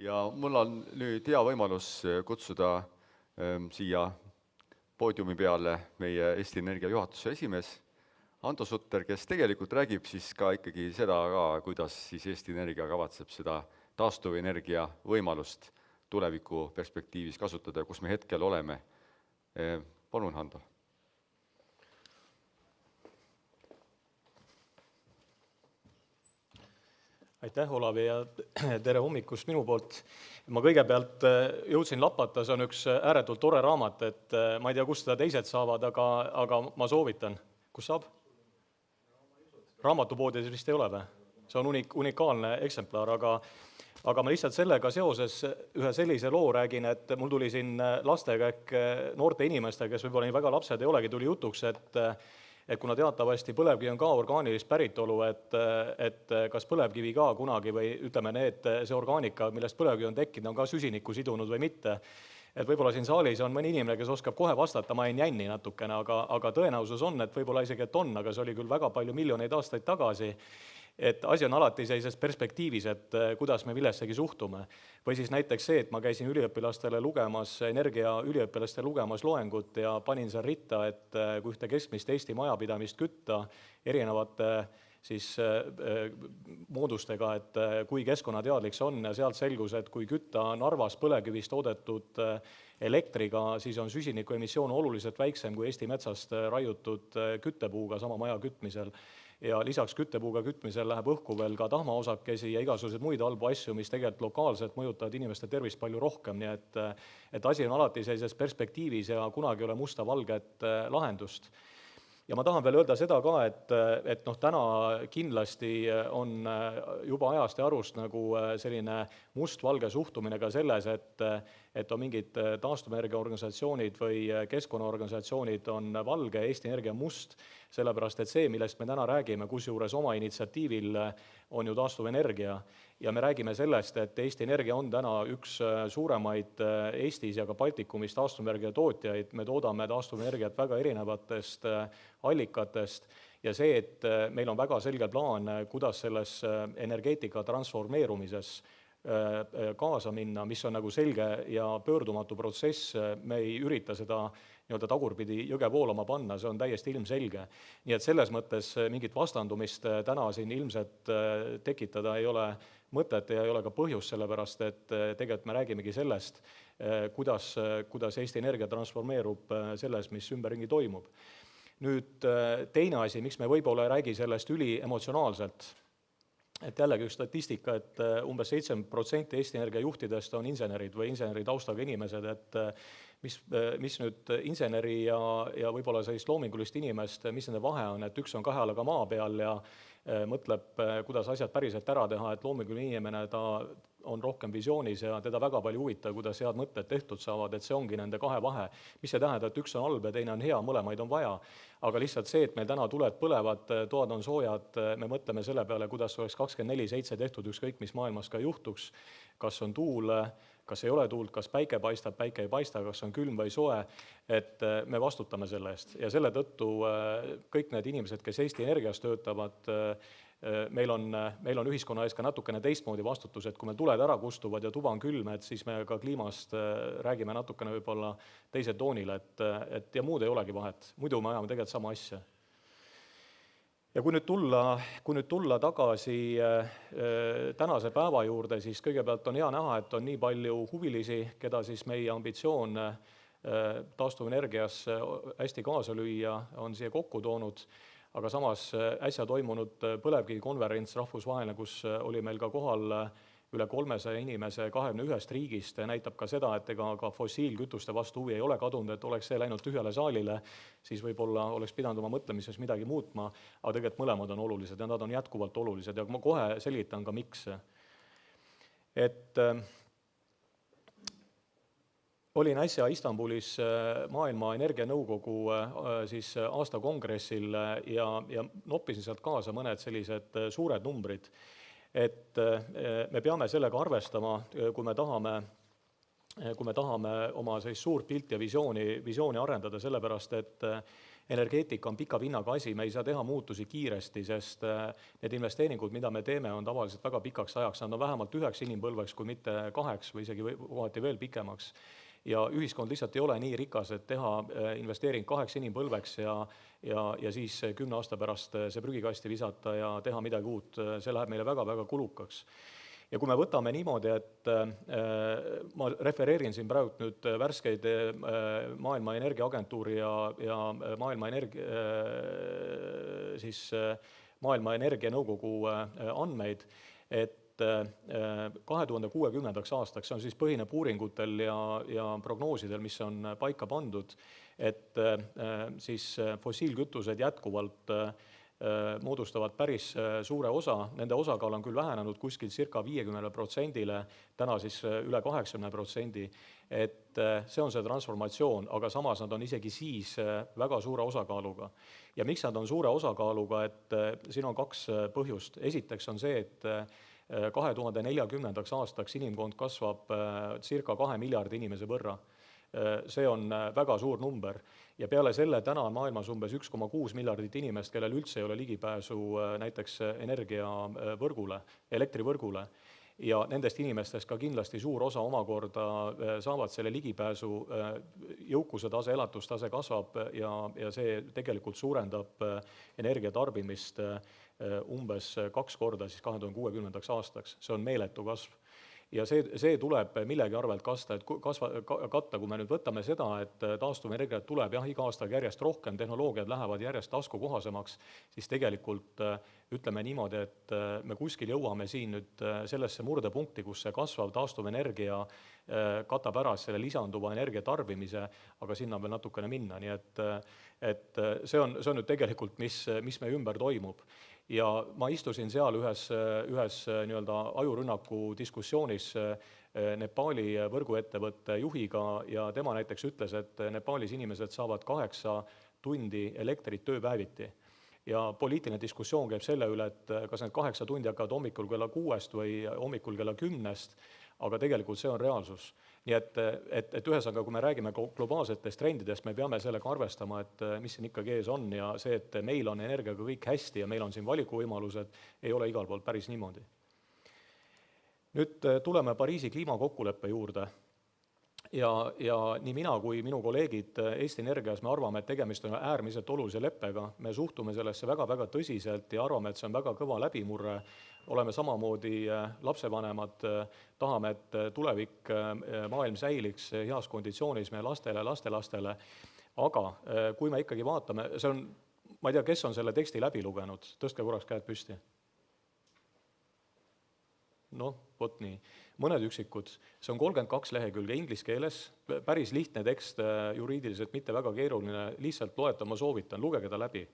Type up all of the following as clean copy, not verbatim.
Ja mul on nüüd hea võimalus kutsuda siia poodiumi peale meie Eesti Energia juhatuse esimees Ando Sutter, kes tegelikult räägib siis ka ikkagi seda ka, kuidas siis Eesti Energia kavatseb seda taastuvenergia võimalust tuleviku perspektiivis kasutada, kus me hetkel oleme. Palun, Ando. Aitäh, Olavi, ja tere hommikust minu poolt. Ma kõigepealt jõudsin lapata, see on üks ääretult tore raamat, et ma ei tea, kust seda teised saavad, aga ma soovitan. Kus saab? Raamatupoodides vist ei ole või? See on unikaalne eksemplar, aga ma lihtsalt sellega seoses ühe sellise loo räägin, et mul tuli siin lastega ehk noorte inimestega, kes võib-olla nii väga lapsed ei olegi, tuli jutuks, et kuna teatavasti põlevkivi on ka orgaanilist päritolu, et kas põlevkivi ka kunagi või ütleme see orgaanika, millest põlevkivi on tekkinud, on ka süsinikku sidunud või mitte. Et võib-olla siin saalis on mõni inimene, kes oskab kohe vastata, ma jäin jänni natukene, aga tõenäosus on, et võib-olla isegi et on, aga see oli küll väga palju miljoneid aastaid tagasi. Et asi on alati sellises perspektiivis, et kuidas me millessegi suhtume. Või siis näiteks see, et ma käisin üliõpilastele lugemas, energiaüliõpilastele lugemas loengut ja panin seal ritta, et kui ühte keskmist Eesti majapidamist kütta erinevate siis moodustega, et kui keskkonnateadlik see on, ja sealt selgus, et kui kütta Narvas põlevkivist toodetud elektriga, siis on süsiniku emissioon oluliselt väiksem kui Eesti metsast raiutud küttepuuga sama maja kütmisel. Ja lisaks küttepuuga kütmisel läheb õhku veel ka tahmaosakesi ja igasugused muid halbu asju, mis tegelikult lokaalselt mõjutavad inimeste tervist palju rohkem, nii et asi on alati sellises perspektiivis ja kunagi ei ole musta-valget lahendust. Ja ma tahan veel öelda seda ka, et täna kindlasti on juba ajast ja arust nagu selline must-valge suhtumine ka selles, et on mingid taastuvenergia organisatsioonid või keskkonnaorganisatsioonid on valge, Eesti Energia must, sellepärast et see, millest me täna räägime, kusjuures oma initsiatiivil on ju taastuvenergia ja me räägime sellest, et Eesti Energia on täna üks suuremaid Eestis ja ka Baltikumis taastuvenergia tootjaid, me toodame taastuvenergiat väga erinevatest allikatest ja see, et meil on väga selge plaan, kuidas selles energeetika transformeerumises kaasa minna, mis on nagu selge ja pöördumatu protsess, me ei ürita seda nii-öelda tagurpidi jõge voolama panna, see on täiesti ilmselge. Nii et selles mõttes mingit vastandumist täna siin ilmselt tekitada ei ole mõtet ja ei ole ka põhjus, sellepärast et tegelikult me räägimegi sellest, kuidas Eesti Energia transformeerub selles, mis ümberringi toimub. Nüüd teine asi, miks me võib-olla ei räägi sellest üliemotsionaalselt, et jällegi üks statistika, et umbes 7% Eesti Energia juhtidest on insenerid või inseneri taustaga inimesed, et mis nüüd inseneri ja võib-olla sellist loomingulist inimest, mis nende vahe on, et üks on kahe alaga maa peal ja mõtleb, kuidas asjad päriselt ära teha, et loominguline inimene, ta on rohkem visioonis ja teda väga palju huvitav, kuidas head mõtted tehtud saavad, et see ongi nende kahe vahe. Mis see tähendab, et üks on halb ja teine on hea, mõlemaid on vaja. Aga lihtsalt see, et meil täna tuled põlevad, toad on soojad, me mõtleme selle peale, kuidas oleks 24/7 tehtud ükskõik, mis maailmas ka juhtuks, kas on tuul, kas ei ole tuult, kas päike paistab, päike ei paista, kas on külm või soe, et me vastutame selle eest. Ja selle tõttu kõik need inimesed, kes Eesti Energias töötavad, meil on ühiskonna ees ka natukene teistmoodi vastutus, et kui me tuled ära kustuvad ja tuba on külm, et siis me ka kliimast räägime natukene võib-olla teisel toonil, et ja muud ei olegi vahet. Muidu me ajame tegelikult sama asja. Ja kui nüüd tulla tagasi tänase päeva juurde, siis kõigepealt on hea näha, et on nii palju huvilisi, keda siis meie ambitsioon taastuvenergias hästi kaasa lüüa on siia kokku toonud. Aga samas äsja toimunud põlevkivikonverents rahvusvaheline, kus oli meil ka kohal üle 300 inimese 21 riigist, näitab ka seda, et ega ka fossiilkütuste vastu huvi ei ole kadunud, et oleks see läinud tühjale saalile, siis võib-olla oleks pidanud oma mõtlemises midagi muutma, aga tegelikult mõlemad on olulised ja nad on jätkuvalt olulised ja ma kohe selgitan ka miks. Et olin äsja Istanbulis Maailma Energianõukogu siis aastakongressil ja noppisin sealt kaasa mõned sellised suured numbrid, et me peame sellega arvestama, kui me tahame oma suurt pilti ja visiooni arendada, sellepärast energeetika on pika vinnaga asi, me ei saa teha muutusi kiiresti, sest need investeeringud, mida me teeme, on tavaliselt väga pikaks ajaks, nad on vähemalt 9 inimpõlveks, kui mitte 2 või isegi kohati veel pikemaks. Ja ühiskond lihtsalt ei ole nii rikas, et teha investeering 8 inimpõlveks ja siis 10 aasta pärast see prügikasti visata ja teha midagi uut, see läheb meile väga-väga kulukaks. Ja kui me võtame niimoodi, et ma refereerin siin praegu nüüd värskeid Maailma Energiaagentuuri ja Maailma Energianõukogu andmeid, et 2060. aastaks, see on siis põhineb uuringutel ja prognoosidel, mis on paika pandud, et siis fossiilkütused jätkuvalt moodustavad päris suure osa, nende osakaal on küll vähenenud kuskil circa 50%-le, täna siis üle 80%, et see on see transformatsioon, aga samas nad on isegi siis väga suure osakaaluga. Ja miks nad on suure osakaaluga, et siin on 2 põhjust. Esiteks on see, et 2040. aastaks inimkond kasvab circa 2 miljardi inimese võrra. See on väga suur number ja peale selle täna on maailmas umbes 1,6 miljardit inimest, kellel üldse ei ole ligipääsu näiteks energiavõrgule, elektrivõrgule. Ja nendest inimestest ka kindlasti suur osa omakorda saavad selle ligipääsu, jõukuse tase, elatustase kasvab ja see tegelikult suurendab energiatarbimist umbes 2 korda siis 2060. aastaks. See on meeletu kasv. Ja see tuleb millegi arvelt katta, kui me nüüd võtame seda, et taastuvenergiat tuleb iga aastaga järjest rohkem, tehnoloogiad lähevad järjest taskukohasemaks, siis tegelikult ütleme niimoodi, et me kuskil jõuame siin nüüd sellesse murdepunkti, kus see kasvav taastuvenergia katab ära selle lisanduva energia tarbimise, aga sinna on veel natukene minna, nii et see on nüüd tegelikult, mis meie ümber toimub. Ja ma istusin seal ühes nii-öelda ajurünnaku diskussioonis Nepali võrguettevõtte juhiga ja tema näiteks ütles, et Nepalis inimesed saavad 8 tundi elektrit tööpäeviti. Ja poliitiline diskussioon käib selle üle, et kas need 8 tundi hakkavad hommikul kella 6 või hommikul kella 10, aga tegelikult see on reaalsus. Nii et ühesõnaga, kui me räägime globaalsetest trendidest, me peame sellega arvestama, et mis siin ikkagi ees on ja see, et meil on energiaga kõik hästi ja meil on siin valikuvõimalused, ei ole igal pool päris niimoodi. Nüüd tuleme Pariisi kliimakokkuleppe juurde ja nii mina kui minu kolleegid Eesti Energias me arvame, et tegemist on äärmiselt olulise leppega, me suhtume sellesse väga-väga tõsiselt ja arvame, et see on väga kõva läbimurre, oleme samamoodi lapsevanemad, tahame, et tulevik maailm säiliks heas konditsioonis meie lastele, lastelastele, aga kui me ikkagi vaatame, see on, ma ei tea, kes on selle teksti läbi lugenud, tõstke korraks käed püsti. Noh, vot nii. Mõned üksikud, see on 32 lehekülge inglise keeles, päris lihtne tekst, juriidiliselt mitte väga keeruline, lihtsalt loeta, ma soovitan, lugege ta läbi.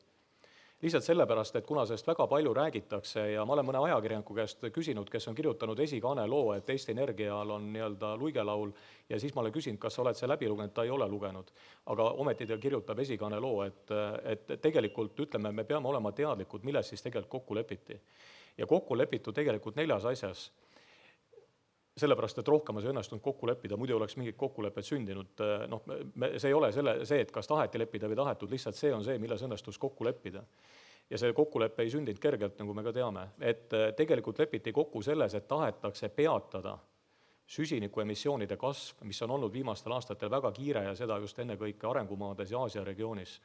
Lihtsalt sellepärast, et kuna sellest väga palju räägitakse ja ma olen mõne ajakirjaniku käest küsinud, kes on kirjutanud esikaane loo, et Eesti Energial on nii-öelda luigelaul ja siis ma olen küsinud, kas sa oled see läbi lugenud, ta ei ole lugenud. Aga ometi ta kirjutab esikaane loo, et tegelikult ütleme, me peame olema teadlikud, milles siis tegelikult kokku lepiti. Ja kokku lepitu tegelikult 4 asjas. Sellepärast, et rohkem see õnnestunud kokku leppida, muidu oleks mingid kokkulepped sündinud. No, see ei ole see, et kas taheti leppida või tahetud, lihtsalt see on see, milles õnnestus kokku leppida. Ja see kokkuleppe ei sündinud kergelt, nagu me ka teame. Et tegelikult lepiti kokku selles, et tahetakse peatada süsinikuemissioonide kasv, mis on olnud viimastel aastatel väga kiire ja seda just ennekõike arengumaades ja Aasia regioonis.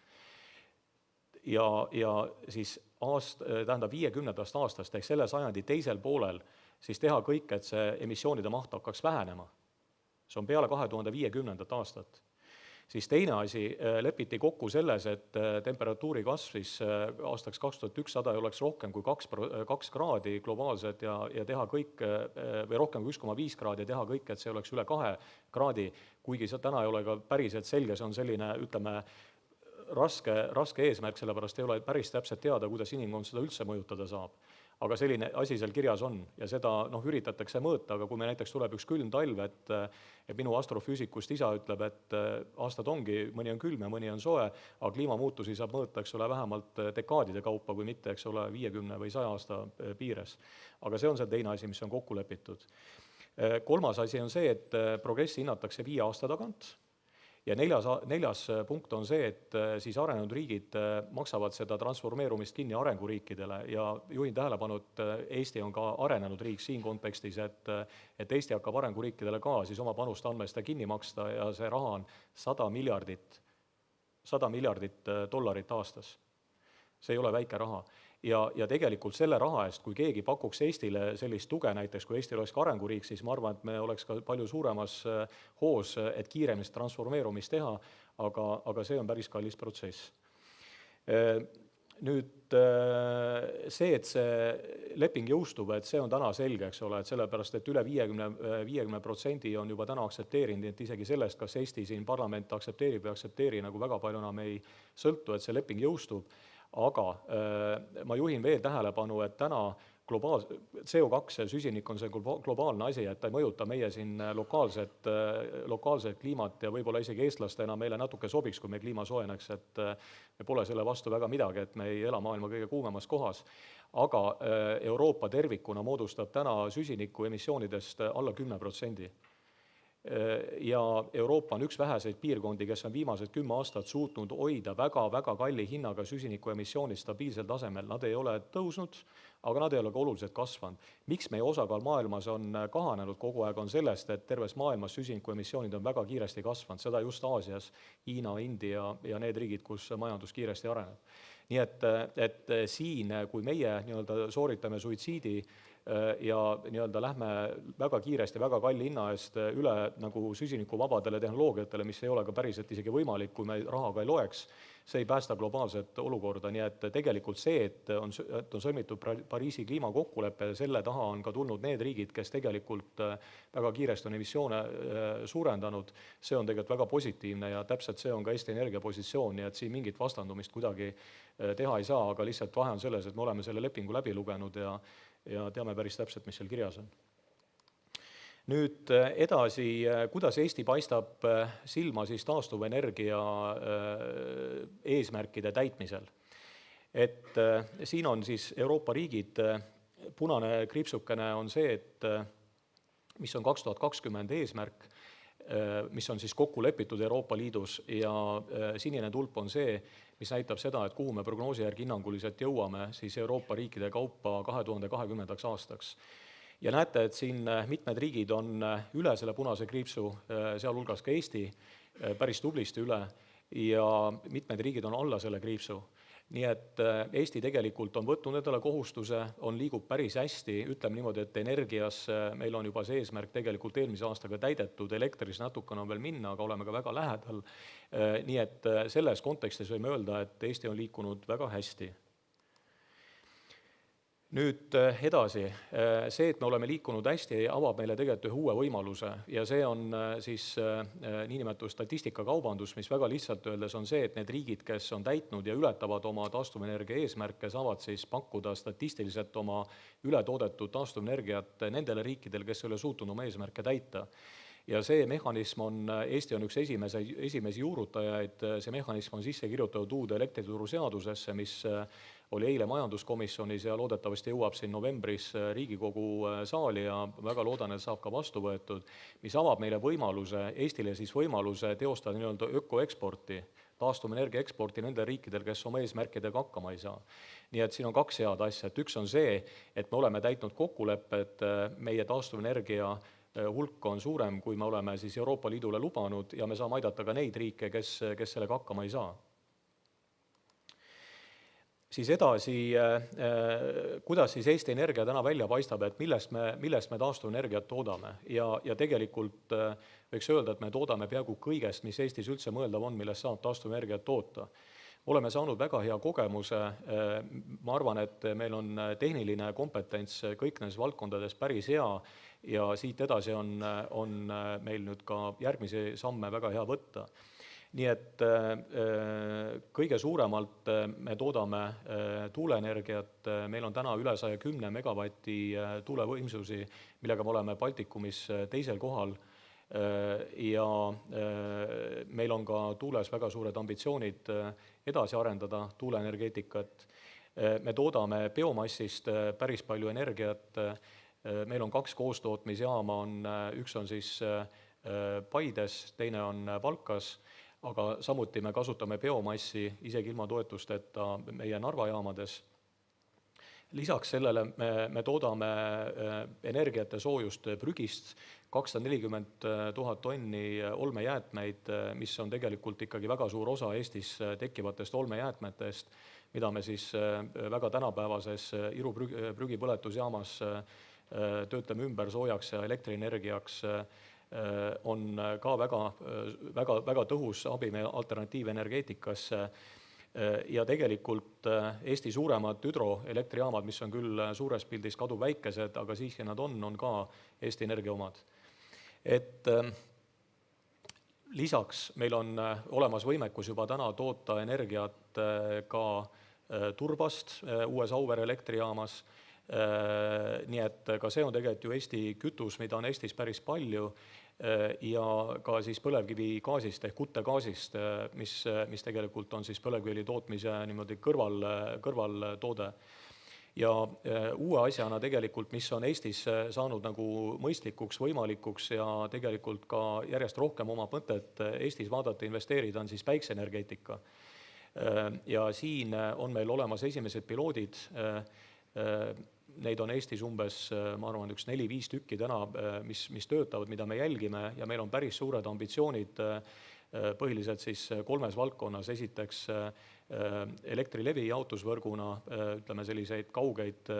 Ja siis 50. aastast ehk selle sajandi teisel poolel siis teha kõik, et see emissioonide maht hakkaks vähenema. See on peale 2050. aastat. Siis teine asi, lepiti kokku selles, et temperatuuri kasv siis aastaks 2100 ei oleks rohkem kui 2 kraadi globaalsed ja teha kõik, või rohkem kui 1,5 kraadi ja teha kõik, et see oleks üle 2 kraadi, kuigi see täna ei ole ka päriselt selge, see on selline, ütleme, raske eesmärk, sellepärast ei ole päris täpselt teada, kuidas inimkond seda üldse mõjutada saab. Aga selline asi seal kirjas on ja seda üritatakse mõõta, aga kui me näiteks tuleb üks külm talv, et minu astrofüüsikust isa ütleb, et aastad ongi, mõni on külm ja mõni on soe, aga kliimamuutusi saab mõõta, eks ole, vähemalt dekaadide kaupa, kui mitte, eks ole, 50 või 100 aasta piires. Aga see on see teine asi, mis on kokku lepitud. Kolmas asi on see, et progressi hinnatakse 5 aasta tagant. Ja neljas punkt on see, et siis arenenud riigid maksavad seda transformeerumist kinni arenguriikidele ja juhin tähelepanu, et Eesti on ka arenenud riik siin kontekstis, et Eesti hakkab arenguriikidele ka siis oma panust andma seda kinni maksta ja see raha on $100 miljardit aastas. See ei ole väike raha. Ja tegelikult selle raha eest, kui keegi pakuks Eestile sellist tuge näiteks, kui Eesti oleks ka arenguriik, siis ma arvan, et me oleks ka palju suuremas hoos, et kiiremist transformeerumist teha, aga see on päris kallis protsess. Nüüd see, et see leping jõustub, et see on täna selge, eks ole, et sellepärast, et üle 50% on juba täna aktsepteerinud, et isegi sellest, kas Eesti siin parlament aktsepteerib või aktsepteeri, nagu väga palju enam ei sõltu, et see leping jõustub. Aga ma juhin veel tähelepanu, et täna CO2 süsinik on see globaalne asi, et ta ei mõjuta meie siin lokaalset kliimat ja võib-olla isegi eestlastena meile natuke sobiks, kui meie kliima soojeneks, et me pole selle vastu väga midagi, et me ei ela maailma kõige kuumemas kohas. Aga Euroopa tervikuna moodustab täna süsiniku emissioonidest alla 10%. Ja Euroopa on üks väheseid piirkondi, kes on viimased 10 aastat suutnud hoida väga kalli hinnaga süsiniku emissioonid stabiilsel tasemel. Nad ei ole tõusnud, aga nad ei ole ka oluliselt kasvanud. Miks meie osakaal maailmas on kahanenud kogu aeg on sellest, et terves maailmas süsiniku emissioonid on väga kiiresti kasvanud, seda just Aasias, Hiina, India ja need riigid, kus majandus kiiresti areneb. Nii et siin, kui meie sooritame suitsiidi ja lähme väga kiiresti, väga kalli hinna eest üle nagu süsinikuvabadele tehnoloogiatele, mis ei ole ka päriselt isegi võimalik, kui me rahaga ei loeks, see ei päästa globaalset olukorda. Nii et tegelikult see, et on sõlmitud Pariisi kliimakokkulepe, selle taha on ka tulnud need riigid, kes tegelikult väga kiiresti on emissioone suurendanud, see on tegelikult väga positiivne ja täpselt see on ka Eesti Energia positsioon, nii et siin mingit vastandumist kuidagi teha ei saa, aga lihtsalt vahe on selles, et me oleme selle lepingu läbi lugenud ja teame päris täpselt, mis seal kirjas on. Nüüd edasi, kuidas Eesti paistab silma siis taastuvenergia eesmärkide täitmisel. Et siin on siis Euroopa riigid, punane kriipsukene on see, et mis on 2020 eesmärk, mis on siis kokku lepitud Euroopa Liidus ja sinine tulp on see, mis näitab seda, et kuhu me prognoosi järgi hinnanguliselt jõuame siis Euroopa riikide kaupa 2020. aastaks. Ja näete, et siin mitmed riigid on üle selle punase kriipsu, sealhulgas ka Eesti, päris tublisti üle ja mitmed riigid on alla selle kriipsu. Nii et Eesti tegelikult on võtnud endale kohustuse, liigub päris hästi, ütleme niimoodi, et energias meil on juba see eesmärk tegelikult eelmise aastaga täidetud, elektris natukene on veel minna, aga oleme ka väga lähedal. Nii et selles kontekstis võime öelda, et Eesti on liikunud väga hästi. Nüüd edasi, see, et me oleme liikunud hästi, avab meile tegelikult ühe uue võimaluse ja see on siis niinimetatud statistikakaubandus, mis väga lihtsalt öeldes on see, et need riigid, kes on täitnud ja ületavad oma taastuvenergia eesmärke, saavad siis pakkuda statistiliselt oma ületoodetud taastuvenergiat nendele riikidele, kes ei ole suutnud oma eesmärke täita. Ja see mehhanism on, Eesti on üks esimesi juurutajaid, see mehhanism on sisse kirjutatud uude elektrituru seadusesse, mis oli eile majanduskomisjonis ja loodetavasti jõuab siin novembris Riigikogu saali ja väga loodan, et saab ka vastu võetud, mis avab meile võimaluse, Eestile siis võimaluse teostada nii-öelda ökoeksporti, taastuvenergia eksporti nendel riikidel, kes oma eesmärkidega hakkama ei saa. Nii et siin on kaks head asja, et üks on see, et me oleme täitnud kokkulepped, meie taastuvenergia hulk on suurem, kui me oleme siis Euroopa Liidule lubanud ja me saame aidata ka neid riike, kes sellega hakkama ei saa. Siis edasi, kuidas siis Eesti Energia täna välja paistab, et millest me taastuvenergiat toodame ja tegelikult võiks öelda, et me toodame peaaegu kõigest, mis Eestis üldse mõeldav on, millest saab taastuvenergiat toota. Oleme saanud väga hea kogemuse, ma arvan, et meil on tehniline kompetents kõik nendes valdkondades päris hea ja siit edasi on meil nüüd ka järgmisi samme väga hea võtta. Nii et kõige suuremalt me toodame tuuleenergiat, meil on täna üle 110 megavati tuulevõimsusi, millega me oleme Baltikumis teisel kohal ja meil on ka tuules väga suured ambitsioonid edasi arendada tuuleenergeetikat. Me toodame biomassist päris palju energiat, meil on 2 koostootmisjaama, üks on siis Paides, teine on Valkas, aga samuti me kasutame biomassi isegi ilma toetusteta meie Narva jaamades. Lisaks sellele me toodame energiat ja soojust prügist, 240 000 tonni olmejäätmeid, mis on tegelikult ikkagi väga suur osa Eestis tekkivatest olmejäätmetest, mida me siis väga tänapäevases Iru prügipõletusjaamas töötleme ümber soojaks ja elektrienergiaks, on ka väga tõhus abi meie alternatiivenergeetikasse. Ja tegelikult Eesti suuremad hüdroelektrijaamad, mis on küll suures pildis kaduvväikesed, aga siiski nad on ka Eesti Energia omad. Et lisaks meil on olemas võimekus juba täna toota energiat ka turbast uues Auvere elektrijaamas, nii et ka see on tegelikult ju Eesti kütus, mida on Eestis päris palju, ja ka siis põlevkivigaasist ehk kuttegaasist, mis tegelikult on siis põlevkivi tootmise niimoodi kõrvaltoode. Ja uue asjana tegelikult, mis on Eestis saanud nagu mõistlikuks, võimalikuks ja tegelikult ka järjest rohkem oma mõtet Eestis vaadata, investeerida, on siis päikseenergeetika. Ja siin on meil olemas esimesed piloodid, neid on Eestis umbes, ma arvan, 4-5 tükki täna, mis töötavad, mida me jälgime, ja meil on päris suured ambitsioonid põhiliselt siis 3 valdkonnas. Esiteks elektrilevi jaotusvõrguna, ütleme selliseid kaugeid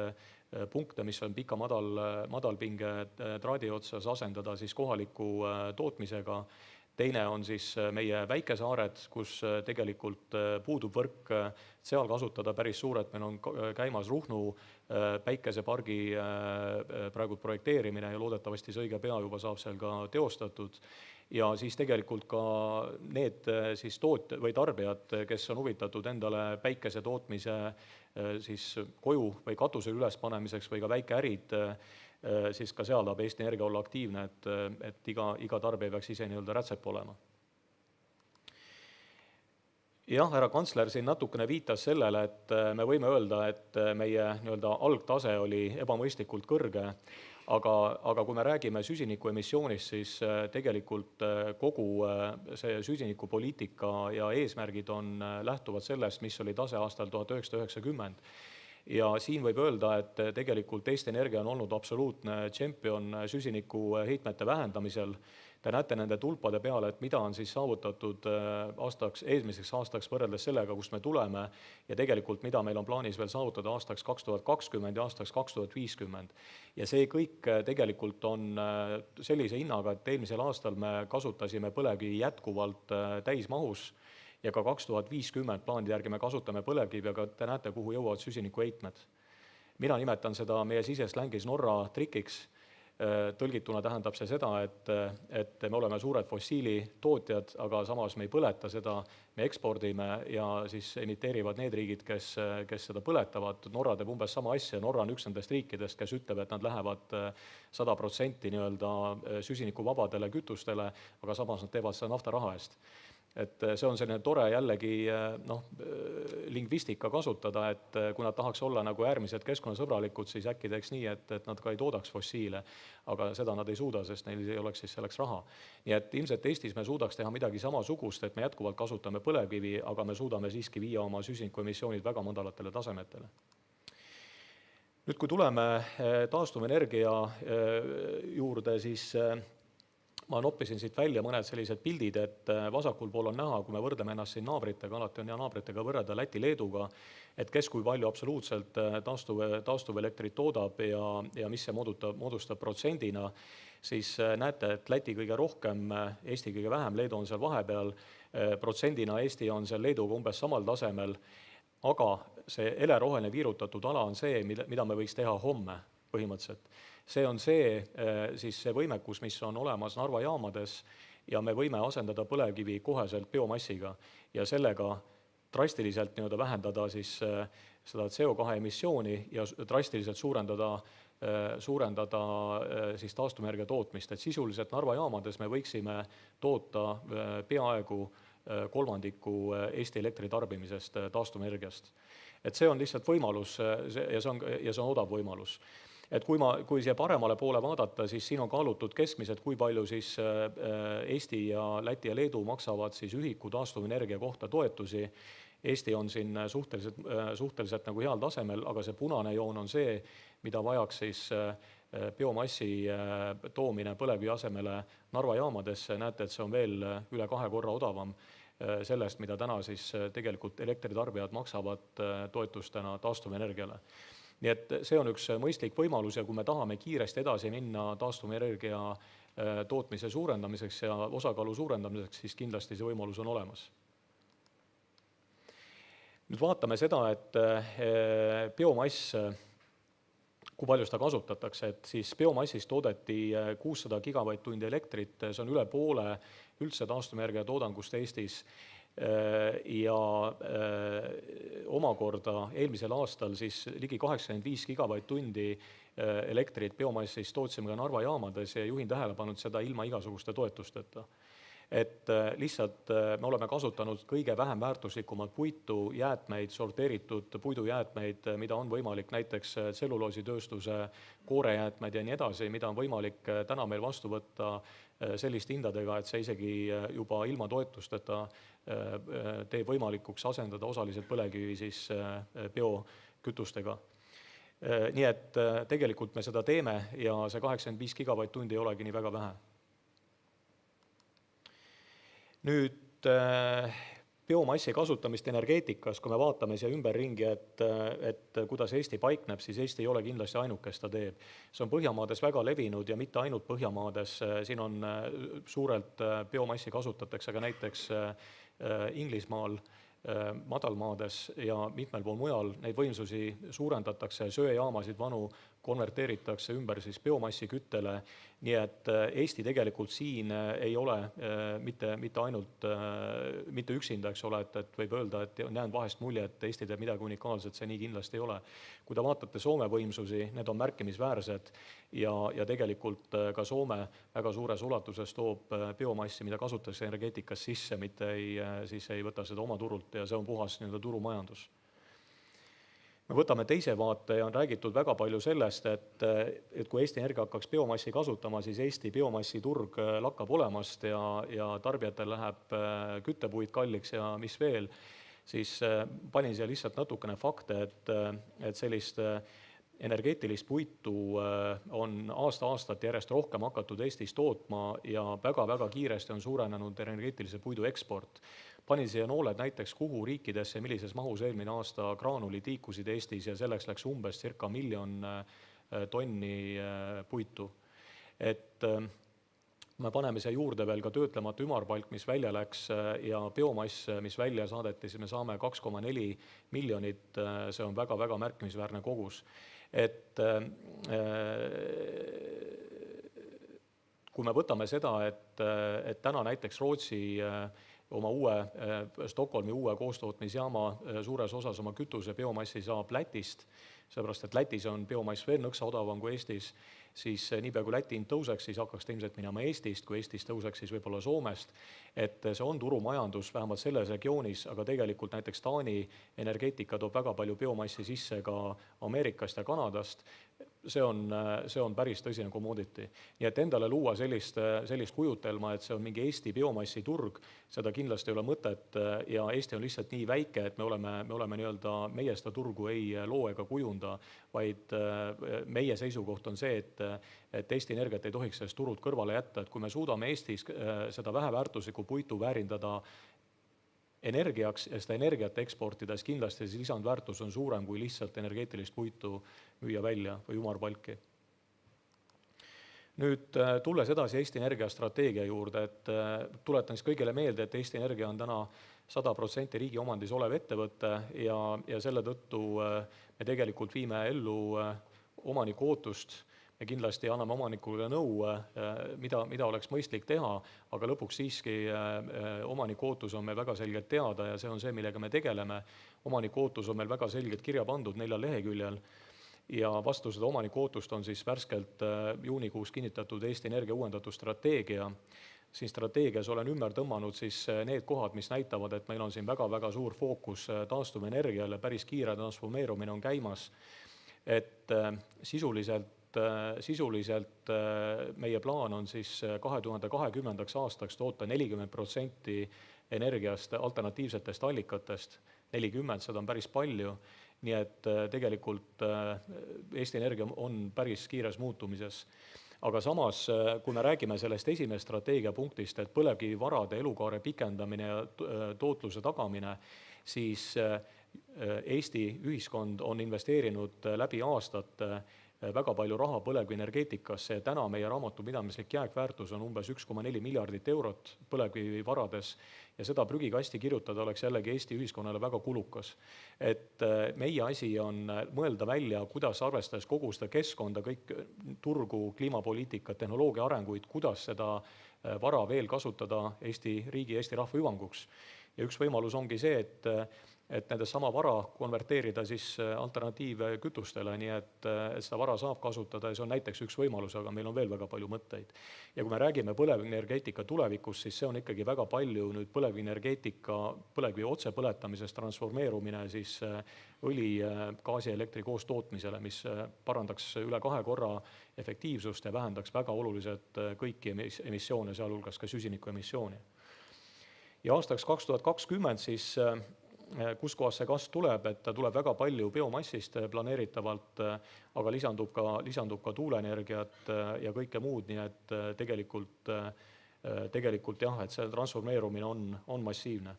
punkte, mis on pika madalpinge traadi otsas, asendada siis kohaliku tootmisega. Teine on siis meie väikesaared, kus tegelikult puudub võrk, seal kasutada päris suured, meil on käimas Ruhnu päikesepargi praegu projekteerimine ja loodetavasti see õige pea juba saab seal ka teostatud. Ja siis tegelikult ka need siis või tarbijad, kes on huvitatud endale päikese tootmise siis koju või katuse üles panemiseks või ka väikeärid, siis ka seal tahab Eesti Energia olla aktiivne, et iga tarbija peaks ise nii-öelda rätsep olema. Jah, härra kantsler siin natukene viitas sellele, et me võime öelda, et meie nii-öelda algtase oli ebamõistlikult kõrge, aga kui me räägime süsinikuemissioonist, siis tegelikult kogu see süsinikupoliitika ja eesmärgid on lähtuvad sellest, mis oli tase aastal 1990. Ja siin võib öelda, et tegelikult Eesti Energia on olnud absoluutne tšempion süsiniku heitmete vähendamisel. Te näete nende tulpade peale, et mida on siis saavutatud eelmiseks aastaks võrreldes sellega, kust me tuleme, ja tegelikult mida meil on plaanis veel saavutada aastaks 2020 ja aastaks 2050. Ja see kõik tegelikult on sellise hinnaga, et eelmisel aastal me kasutasime põlevkivi jätkuvalt täismahus, ja ka 2050 plaanide järgi me kasutame põlevkivi, aga te näete, kuhu jõuavad süsinikuheitmed. Mina nimetan seda meie siseslängis Norra trikiks. Tõlgituna tähendab see seda, et me oleme suured fossiilitootjad, aga samas me ei põleta seda, me ekspordime ja siis emiteerivad need riigid, kes seda põletavad. Norra teeb umbes sama asja, Norra on üks nendest riikidest, kes ütleb, et nad lähevad 100% nii-öelda süsinikuvabadele kütustele, aga samas nad teevad seda naftaraha eest. Et see on selline tore jällegi lingvistika kasutada, et kui nad tahaks olla nagu äärmiselt keskkonnasõbralikud, siis äkki teeks nii, et nad ka ei toodaks fossiile, aga seda nad ei suuda, sest neil ei oleks siis selleks raha. Nii et ilmselt Eestis me suudaks teha midagi samasugust, et me jätkuvalt kasutame põlevkivi, aga me suudame siiski viia oma süsinikuemissioonid väga madalatele tasemetele. Nüüd, kui tuleme taastuvenergia juurde, siis ma noppisin siit välja mõned sellised pildid, et vasakul pool on näha, kui me võrdleme ennast siin naabritega, alati on hea naabritega võrrelda Läti-Leeduga, et kes kui palju absoluutselt taastuvelektrit toodab ja mis see moodustab protsendina, siis näete, et Läti kõige rohkem, Eesti kõige vähem, Leedu on seal vahepeal, protsendina Eesti on seal Leeduga umbes samal tasemel, aga see eleroheline viirutatud ala on see, mida me võiks teha homme põhimõtteliselt. See on siis see võimekus, mis on olemas Narva jaamades ja me võime asendada põlevkivi koheselt biomassiga ja sellega drastiliselt nii-öelda vähendada siis seda CO2 emissiooni ja drastiliselt suurendada siis taastuvenergia tootmist. Et sisuliselt Narva jaamades me võiksime toota peaaegu kolmandiku Eesti elektritarbimisest taastuvenergiast. Et see on lihtsalt võimalus ja see on odav võimalus. Et kui siia paremale poole vaadata, siis siin on kaalutud keskmised, kui palju siis Eesti ja Läti ja Leedu maksavad siis ühiku taastuvenergia kohta toetusi. Eesti on siin suhteliselt nagu heal tasemel, aga see punane joon on see, mida vajaks siis biomassi toomine põlevkivi asemele Narva jaamadesse. Näete, et see on veel üle 2 korra odavam sellest, mida täna siis tegelikult elektritarbijad maksavad toetustena taastuvenergiale. Nii et see on üks mõistlik võimalus ja kui me tahame kiiresti edasi minna taastuvenergia tootmise suurendamiseks ja osakaalu suurendamiseks, siis kindlasti see võimalus on olemas. Nüüd vaatame seda, et biomass, kui palju seda kasutatakse, et siis biomassist toodeti 600 gigavatt-tundi elektrit, see on üle poole üldse taastuvenergia toodangust Eestis ja omakorda eelmisel aastal siis ligi 85 gigavatt-tundi elektrit biomassist tootsime ka Narva jaamades ja juhin tähelepanu seda ilma igasuguste toetusteta. Et lihtsalt me oleme kasutanud kõige vähem väärtuslikumat puitu, jäätmeid, sorteeritud puidujäätmeid, mida on võimalik näiteks tselluloositööstuse koorejäätmeid ja nii edasi, mida on võimalik täna meil vastu võtta selliste hindadega, et see isegi juba ilma toetusteta teeb võimalikuks asendada osaliselt põlevkivi siis biokütustega. Nii et tegelikult me seda teeme ja see 85 gigavatt-tundi ei olegi nii väga vähe. Nüüd biomassi kasutamist energeetikas, kui me vaatame siia ümberringi, et kuidas Eesti paikneb, siis Eesti ei ole kindlasti ainuke, kes ta teeb. See on Põhjamaades väga levinud ja mitte ainult Põhjamaades, siin on suurelt biomassi kasutatakse ka näiteks Inglismaal, madalmaades ja mitmel pool mujal. Neid võimsusi suurendatakse, söejaamasid vanu konverteeritakse ümber siis biomassi küttele, nii et Eesti tegelikult siin ei ole mitte ainult, mitte üksinda, eks ole, et võib öelda, et näen vahest mulje, et Eesti teeb midagi unikaalset, see nii kindlasti ei ole. Kui te vaatate Soome võimsusi, need on märkimisväärsed ja tegelikult ka Soome väga suures ulatuses toob biomassi, mida kasutatakse energeetikas sisse, mitte siis ei võta seda oma turult ja see on puhas turumajandus. Me võtame teise vaate ja on räägitud väga palju sellest, et kui Eesti Energia hakkaks biomassi kasutama, siis Eesti biomassi turg lakkab olemast ja tarbijatel läheb küttepuid kalliks ja mis veel, siis panin siia lihtsalt natukene fakte, et sellist energeetilist puitu on aasta-aastat järjest rohkem hakatud Eestis tootma ja väga-väga kiiresti on suurenenud energeetilise puidu eksport. Panin siia nooled näiteks kuhu riikidesse, millises mahus eelmine aasta graanulid liikusid Eestis ja selleks läks umbes circa 1 000 000 tonni puitu. Et me paneme siia juurde veel ka töötlemata ümarpalk, mis välja läks ja biomass, mis välja saadeti, siis me saame 2,4 miljonit, see on väga-väga märkimisväärne kogus. Et kui me võtame seda, et täna näiteks Rootsi oma Stockholmi uue koostootmisjaama suures osas oma kütuse biomassi saab Lätist, seepärast et Lätis on biomass veel nõksa odavam kui Eestis, siis niipea kui Läti hind tõuseks, siis hakkaks ta ilmselt minema Eestist, kui Eestist tõuseks, siis võib-olla Soomest. Et see on turumajandus vähemalt selles regioonis, aga tegelikult näiteks Taani energeetika toob väga palju biomassi sisse ka Ameerikast ja Kanadast. See on päris tõsine commodity. Nii et endale luua sellist kujutelma, et see on mingi Eesti biomassi turg, seda kindlasti ei ole mõtet ja Eesti on lihtsalt nii väike, et me oleme meie seda turgu ei loo ega kujunda, vaid meie seisukoht on see, et Eesti Energiat ei tohiks sellest turult kõrvale jätta, et kui me suudame Eestis seda väheväärtuslikku puitu väärindada energiaks ja seda energiat eksportides kindlasti see lisandväärtus on suurem kui lihtsalt energeetilist puitu müüa välja või ümarpalki. Nüüd tulles edasi Eesti Energia strateegia juurde, et tuletan siis kõigile meelde, et Eesti Energia on täna 100% riigi omandis olev ettevõte ja selle tõttu me tegelikult viime ellu omaniku ootust. Me kindlasti anname omanikule nõu, mida oleks mõistlik teha, aga lõpuks siiski omaniku ootus on meil väga selgelt teada ja see on see, millega me tegeleme. Omaniku ootus on meil väga selgelt kirja pandud 4 leheküljel ja vastu seda omaniku ootust on siis värskelt juunikuus kinnitatud Eesti Energia uuendatud strateegia. Siin strateegias olen ümber tõmmanud siis need kohad, mis näitavad, et meil on siin väga-väga suur fookus taastuvenergiale, päris kiire transformeerumine on käimas, et sisuliselt sisuliselt meie plaan on siis 2020. aastaks toota 40% energiast alternatiivsetest allikatest, 40, seda on päris palju, nii et tegelikult Eesti Energia on päris kiires muutumises. Aga samas, kui me räägime sellest esimest strateegiapunktist, et põlevkivivarade elukaare pikendamine ja tootluse tagamine, siis Eesti ühiskond on investeerinud läbi aastate väga palju raha põlevkivienergeetikasse ja täna meie raamatupidamislik jääkväärtus on umbes 1,4 miljardit eurot põlevkivivarades ja seda prügikasti kirjutada oleks jällegi Eesti ühiskonnale väga kulukas. Et meie asi on mõelda välja, kuidas arvestades kogu seda keskkonda, kõik turgu, kliimapoliitika, tehnoloogia arenguid, kuidas seda vara veel kasutada Eesti riigi, Eesti rahva hüvanguks. Ja üks võimalus ongi see, et nendest sama vara konverteerida siis alternatiivkütustele, nii et seda vara saab kasutada ja see on näiteks üks võimalus, aga meil on veel väga palju mõtteid. Ja kui me räägime põlevkivienergeetika tulevikust, siis see on ikkagi väga palju nüüd põlevkivienergeetika, põlevkivi otsepõletamisest transformeerumine siis õli, gaasi, elektri koos tootmisele, mis parandaks üle 2 korra efektiivsust ja vähendaks väga oluliselt kõiki emissioone, sealhulgas ka süsiniku emissiooni. Ja aastaks 2020 siis kus kohas see kasv tuleb, et ta tuleb väga palju biomassist planeeritavalt, aga lisandub ka tuuleenergiat ja kõike muud, nii et tegelikult jah, et see transformeerumine on massiivne.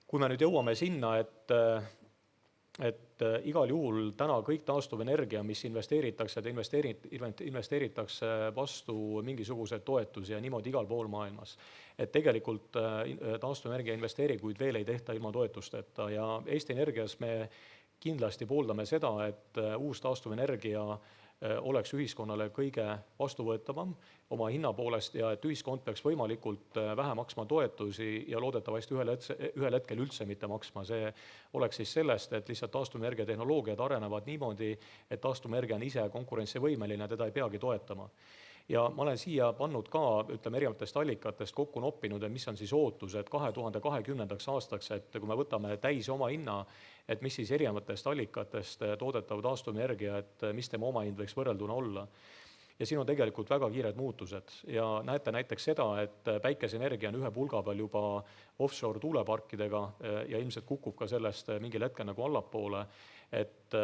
Kui me nüüd jõuame sinna, et igal juhul täna kõik taastuvenergia, mis investeeritakse vastu mingisuguseid toetusi ja niimoodi igal pool maailmas. Et tegelikult taastuvenergia investeeringuid veel ei tehta ilma toetusteta ja Eesti Energias me kindlasti pooldame seda, et uus taastuvenergia oleks ühiskonnale kõige vastuvõetavam oma hinna poolest ja et ühiskond peaks võimalikult vähe maksma toetusi ja loodetavasti ühel hetkel üldse mitte maksma. See oleks siis sellest, et lihtsalt taastuvenergia tehnoloogiad arenevad niimoodi, et taastuvenergia on ise konkurentsivõimeline, teda ei peagi toetama. Ja ma olen siia pannud ka, ütleme, erinevatest allikatest kokku noppinud, et mis on siis ootus, et 2020. aastaks, et kui me võtame täis oma hinna, et mis siis erinevatest allikatest toodetav taastuvenergia, et mis tema omahind võiks võrrelduna olla. Ja siin on tegelikult väga kiired muutused ja näete näiteks seda, et päikeseenergia on ühe pulga peal juba offshore tuuleparkidega ja ilmselt kukub ka sellest mingil hetkel nagu allapoole, et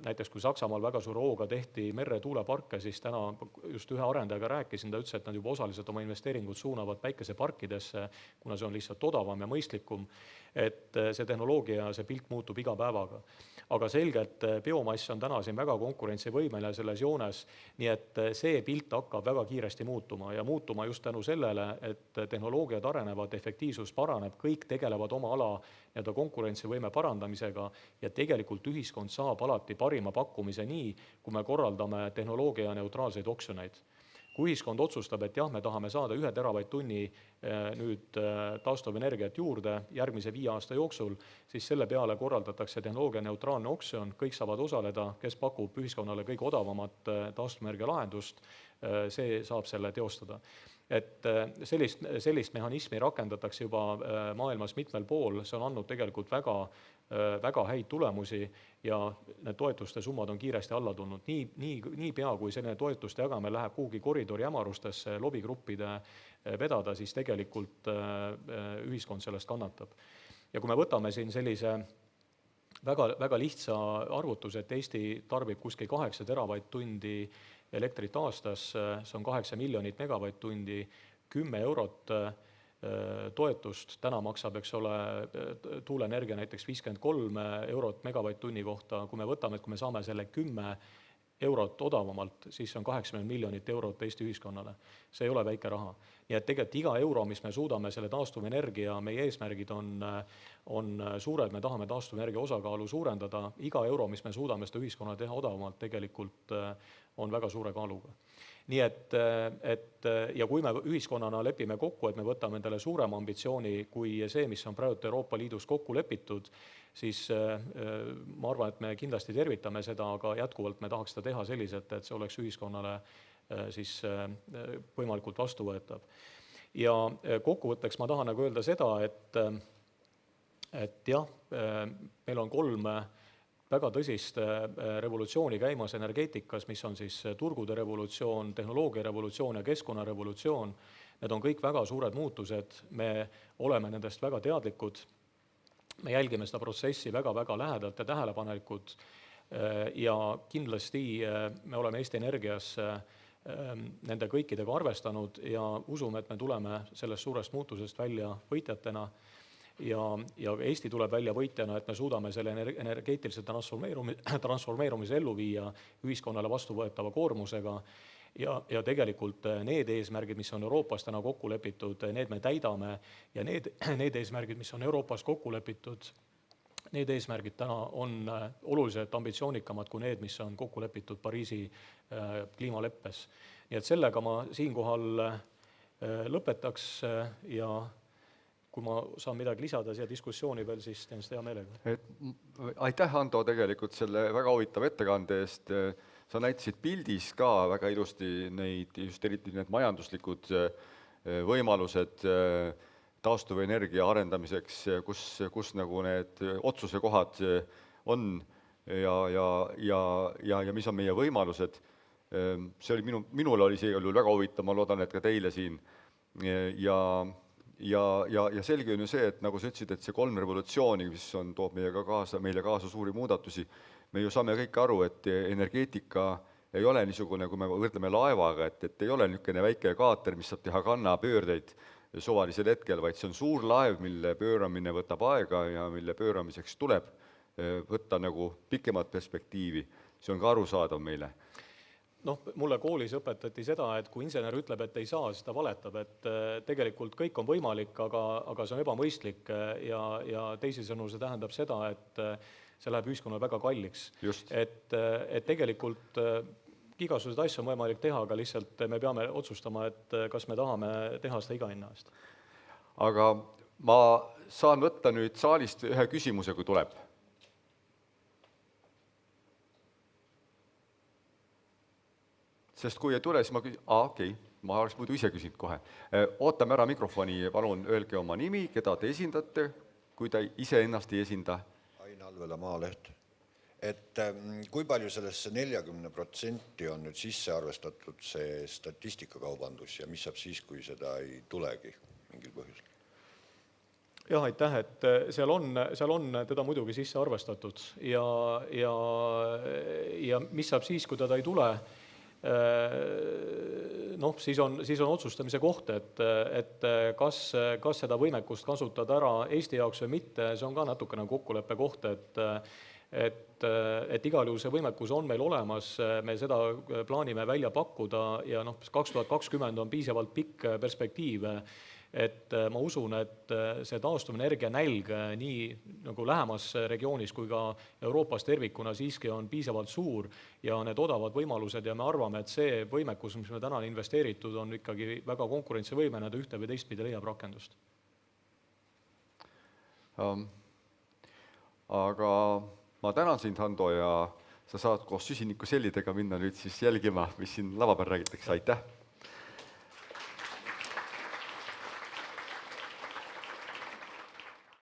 näiteks kui Saksamaal väga suure hooga tehti meretuuleparke, siis täna just ühe arendajaga rääkisin, ta ütles, et nad juba osaliselt oma investeeringud suunavad päikeseparkidesse, kuna see on lihtsalt odavam ja mõistlikum, et see tehnoloogia ja see pilt muutub iga päevaga. Aga selgelt biomass on täna siin väga konkurentsivõimeline selles joones, nii et see pilt hakkab väga kiiresti muutuma ja muutuma just tänu sellele, et tehnoloogiad arenevad, efektiivsus paraneb, kõik tegelevad oma ala konkurentsivõime parandamisega ja tegelikult ühiskond saab alati parima pakkumise nii, kui me korraldame tehnoloogia neutraalseid oksjoneid. Kui ühiskond otsustab, et jah, me tahame saada 1 teravatt-tunni nüüd taastuvenergiat juurde järgmise 5 aasta jooksul, siis selle peale korraldatakse tehnoloogia neutraalne oksjon, kõik saavad osaleda, kes pakub ühiskonnale kõige odavamat taastuvenergia lahendust, see saab selle teostada. Et sellist mehhanismi rakendatakse juba maailmas mitmel pool, see on andnud tegelikult väga häid tulemusi ja need toetuste summad on kiiresti alla tulnud. Nii pea, kui selline toetuste jagamine läheb kuhugi koridori hämarustesse lobigruppide vedada, siis tegelikult ühiskond sellest kannatab. Ja kui me võtame siin sellise väga lihtsa arvutuse, et Eesti tarbib kuskil 8 teravatt-tundi elektrit aastas, see on 8 miljonit megavatt-tundi, 10 eurot toetust, täna maksab, eks ole, tuuleenergia näiteks 53 eurot megavatt-tunni kohta, kui me võtame, et kui me saame selle 10 eurot odavamalt, siis on 80 miljonit eurot Eesti ühiskonnale. See ei ole väike raha. Nii et tegelikult iga euro, mis me suudame selle taastuvenergia, meie eesmärgid on suured, me tahame taastuvenergia osakaalu suurendada, iga euro, mis me suudame seda ühiskonnale teha odavamalt, tegelikult on väga suure kaaluga. Nii et ja kui me ühiskonnana lepime kokku, et me võtame endale suurema ambitsiooni kui see, mis on praegu Euroopa Liidus kokku lepitud, siis ma arvan, et me kindlasti tervitame seda, aga jätkuvalt me tahaks seda teha selliselt, et see oleks ühiskonnale siis võimalikult vastuvõetav. Ja kokkuvõtteks ma tahan öelda seda, et jah, meil on 3 väga tõsist revolutsiooni käimas energeetikas, mis on siis turgude revolutsioon, tehnoloogia revolutsioon ja keskkonnarevolutsioon. Need on kõik väga suured muutused, me oleme nendest väga teadlikud, me jälgime seda protsessi väga-väga lähedalt ja tähelepanelikud ja kindlasti me oleme Eesti Energias nende kõikidega arvestanud ja usume, et me tuleme sellest suurest muutusest välja võitjatena ja Eesti tuleb välja võitjana, et me suudame selle energeetilise transformeerumise ellu viia ühiskonnale vastuvõetava koormusega ja tegelikult need eesmärgid, mis on Euroopas täna kokku lepitud, need me täidame ja need eesmärgid, mis on Euroopas kokku lepitud, need eesmärgid täna on oluliselt ambitsioonikamad kui need, mis on kokku lepitud Pariisi kliimaleppes. Nii et sellega ma siinkohal lõpetaks ja kui ma saan midagi lisada siia diskussiooni veel, siis teen seda hea meelega. Aitäh, Ando, tegelikult selle väga huvitava ettekande eest. Sa näitasid pildis ka väga ilusti neid, just eriti need majanduslikud võimalused taastuvenergia arendamiseks, kus nagu need otsuse kohad on ja mis on meie võimalused. See oli minule oli see väga huvitav, ma loodan, et ka teile siin. Ja selge on ju see, et nagu sa ütlesid, et see 3 revolutsiooni, mis toob meile kaasa suuri muudatusi, me ju saame kõik aru, et energeetika ei ole niisugune, kui me võrdleme laevaga, et ei ole niisugune väike kaater, mis saab teha kannapöördeid suvalisel hetkel, vaid see on suur laev, mille pööramine võtab aega ja mille pööramiseks tuleb võtta nagu pikemat perspektiivi. See on ka arusaadav meile. Mulle koolis õpetati seda, et kui insener ütleb, et ei saa, siis ta valetab, et tegelikult kõik on võimalik, aga see on ebamõistlik ja teisisõnu see tähendab seda, et see läheb ühiskonnale väga kalliks. Et tegelikult igasugused asju on võimalik teha, aga lihtsalt me peame otsustama, et kas me tahame teha seda iga hinna eest. Aga ma saan võtta nüüd saalist ühe küsimuse, kui tuleb. Sest kui ei tule, siis ma oleks muidu ise küsinud kohe. Ootame ära mikrofoni, palun öelge oma nimi, keda te esindate, kui te ise ennast ei esinda. Ain Alvela, Maaleht. Et kui palju sellesse 40% on nüüd sisse arvestatud see statistikakaubandus ja mis saab siis, kui seda ei tulegi mingil põhjusel? Jah, aitäh, et seal on teda muidugi sisse arvestatud ja mis saab siis, kui teda ei tule, siis on otsustamise koht, et kas seda võimekust kasutada ära Eesti jaoks või mitte, see on ka natukene kokkuleppe koht, et igal juhul see võimekus on meil olemas, me seda plaanime välja pakkuda ja 2020 on piisavalt pikk perspektiiv, et ma usun, et see taastuvenergia nälg nii nagu lähemas regioonis kui ka Euroopas tervikuna siiski on piisavalt suur ja need odavad võimalused ja me arvame, et see võimekus, mis me täna investeeritud, on ikkagi väga konkurentsivõimeline, ühte või teistpidi leiab rakendust. Aga ma tänan sind, Hando, ja sa saad koos süsiniku sellidega minna nüüd siis jälgima, mis siin lava peal räägitakse. Aitäh!